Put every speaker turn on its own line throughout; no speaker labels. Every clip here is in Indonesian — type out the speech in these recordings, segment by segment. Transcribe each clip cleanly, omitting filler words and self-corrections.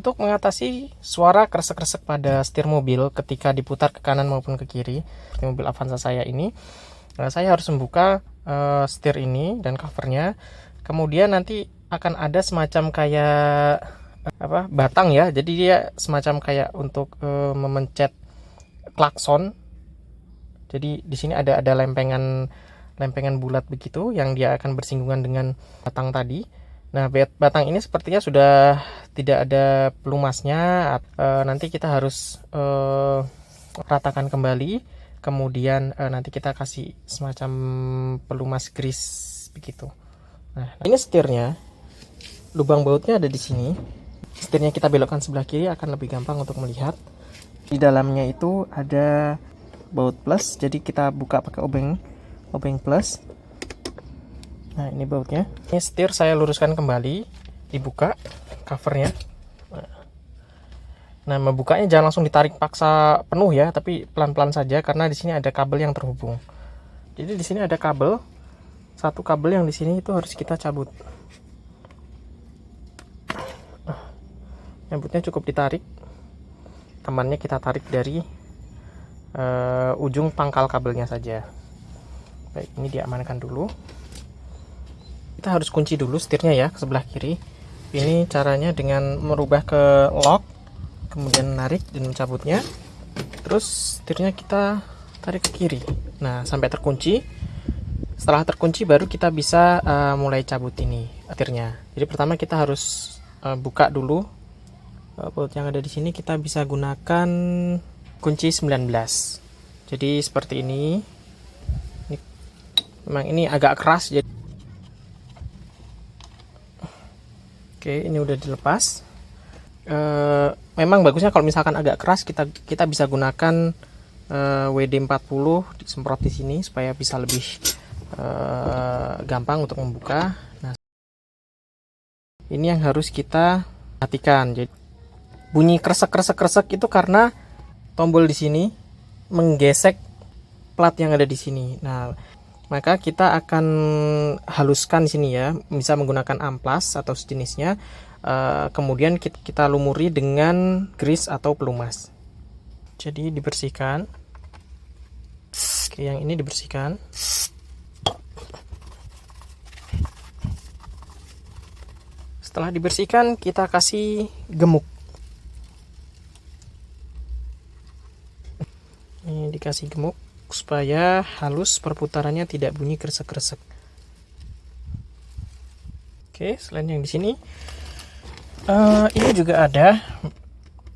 untuk mengatasi suara kresek-kresek pada setir mobil ketika diputar ke kanan maupun ke kiri, seperti mobil Avanza saya ini, saya harus membuka setir ini dan covernya. Kemudian nanti akan ada semacam kayak batang ya, jadi dia semacam kayak untuk memencet klakson. Jadi di sini ada lempengan bulat begitu yang dia akan bersinggungan dengan batang tadi. Nah, batang ini sepertinya sudah tidak ada pelumasnya. Nanti kita harus ratakan kembali. Kemudian nanti kita kasih semacam pelumas grease begitu. Nah, ini setirnya. Lubang bautnya ada di sini. Setirnya kita belokkan sebelah kiri akan lebih gampang untuk melihat. Di dalamnya itu ada baut plus. Jadi kita buka pakai obeng plus. Nah, ini bautnya. Ini setir saya luruskan kembali, dibuka covernya. Nah, membukanya jangan langsung ditarik paksa penuh ya, tapi pelan-pelan saja karena di sini ada kabel yang terhubung. Jadi di sini ada kabel, satu kabel yang di sini itu harus kita cabut. Nyambutnya cukup ditarik, temannya kita tarik dari ujung pangkal kabelnya saja. Baik, ini diamankan dulu. Kita harus kunci dulu setirnya ya ke sebelah kiri. Ini caranya dengan merubah ke lock, kemudian menarik dan mencabutnya. Terus setirnya kita tarik ke kiri. Nah, sampai terkunci. Setelah terkunci baru kita bisa mulai cabut ini setirnya. Jadi pertama kita harus buka dulu baut yang ada di sini. Kita bisa gunakan kunci 19. Jadi seperti ini. Memang ini agak keras jadi. Oke, ini udah dilepas. Memang bagusnya kalau misalkan agak keras kita bisa gunakan WD-40 disemprot di sini supaya bisa lebih gampang untuk membuka. Nah, ini yang harus kita perhatikan. Jadi bunyi kresek itu karena tombol di sini menggesek plat yang ada di sini. Nah, maka kita akan haluskan di sini ya, bisa menggunakan amplas atau sejenisnya. Kemudian kita lumuri dengan grease atau pelumas. Jadi dibersihkan. Oke, yang ini dibersihkan. Setelah dibersihkan, kita kasih gemuk. Ini dikasih gemuk supaya halus, perputarannya tidak bunyi kresek-kresek. Oke, selain yang di sini, ini juga ada.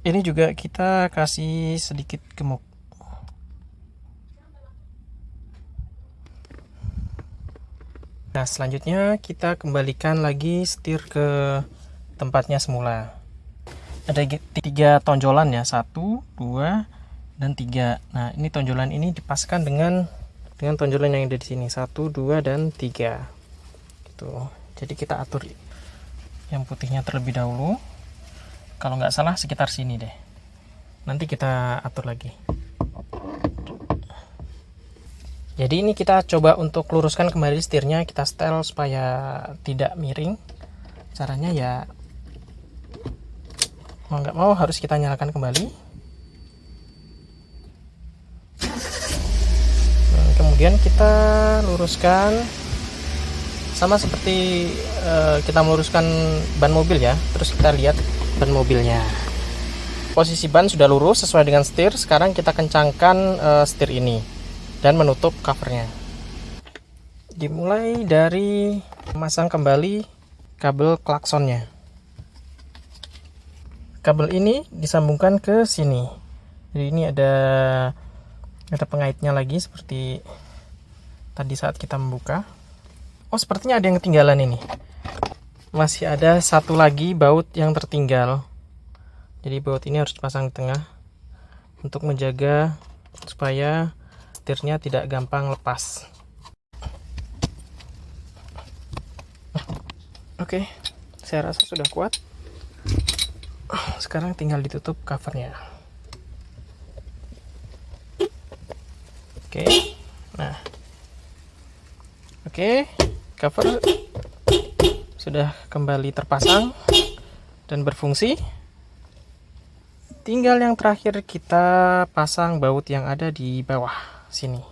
Ini juga kita kasih sedikit gemuk. Nah, selanjutnya kita kembalikan lagi setir ke tempatnya semula. Ada 3 tonjolan ya, 1, 2, dan 3. Nah, ini tonjolan ini dipaskan dengan tonjolan yang ada di sini, 1, 2, dan 3. Gitu. Jadi kita atur yang putihnya terlebih dahulu. Kalau nggak salah sekitar sini deh. Nanti kita atur lagi. Jadi ini kita coba untuk luruskan kembali setirnya, kita setel supaya tidak miring. Caranya ya mau nggak mau harus kita nyalakan kembali. Kemudian kita luruskan sama seperti kita meluruskan ban mobil ya. Terus kita lihat ban mobilnya. Posisi ban sudah lurus sesuai dengan setir. Sekarang kita kencangkan setir ini dan menutup covernya. Dimulai dari memasang kembali kabel klaksonnya. Kabel ini disambungkan ke sini. Jadi ini ada pengaitnya lagi seperti tadi saat kita membuka. Oh, sepertinya ada yang ketinggalan ini. Masih ada satu lagi baut yang tertinggal. Jadi baut ini harus dipasang di tengah untuk menjaga supaya setirnya tidak gampang lepas. Oke, saya rasa sudah kuat. Sekarang tinggal ditutup covernya. Oke, nah, oke, cover sudah kembali terpasang dan berfungsi. tinggal yang terakhir kita pasang baut yang ada di bawah sini.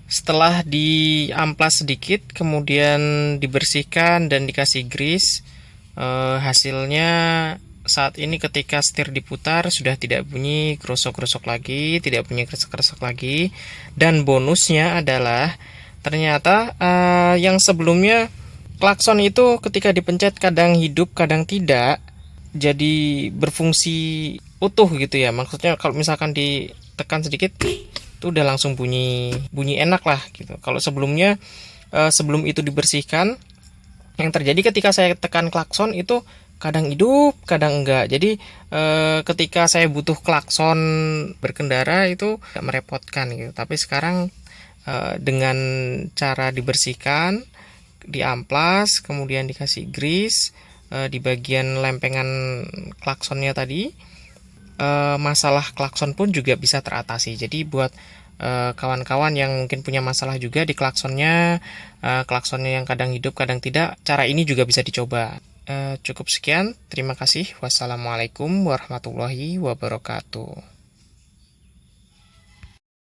Setelah diamplas sedikit, kemudian dibersihkan dan dikasih grease, hasilnya saat ini ketika setir diputar sudah tidak bunyi gerosok-gerosok lagi, tidak bunyi kresek-kresek lagi. Dan bonusnya adalah ternyata yang sebelumnya klakson itu ketika dipencet kadang hidup, kadang tidak, jadi berfungsi utuh gitu ya. Maksudnya kalau misalkan ditekan sedikit itu udah langsung bunyi enak lah gitu. Kalau sebelumnya sebelum itu dibersihkan, yang terjadi ketika saya tekan klakson itu kadang hidup, kadang enggak. Jadi ketika saya butuh klakson berkendara itu tidak merepotkan gitu. Tapi sekarang dengan cara dibersihkan, diamplas, kemudian dikasih grease di bagian lempengan klaksonnya tadi, masalah klakson pun juga bisa teratasi. Jadi buat kawan-kawan yang mungkin punya masalah juga di klaksonnya, klaksonnya yang kadang hidup kadang tidak, cara ini juga bisa dicoba. Cukup sekian, terima kasih. Wassalamualaikum warahmatullahi wabarakatuh.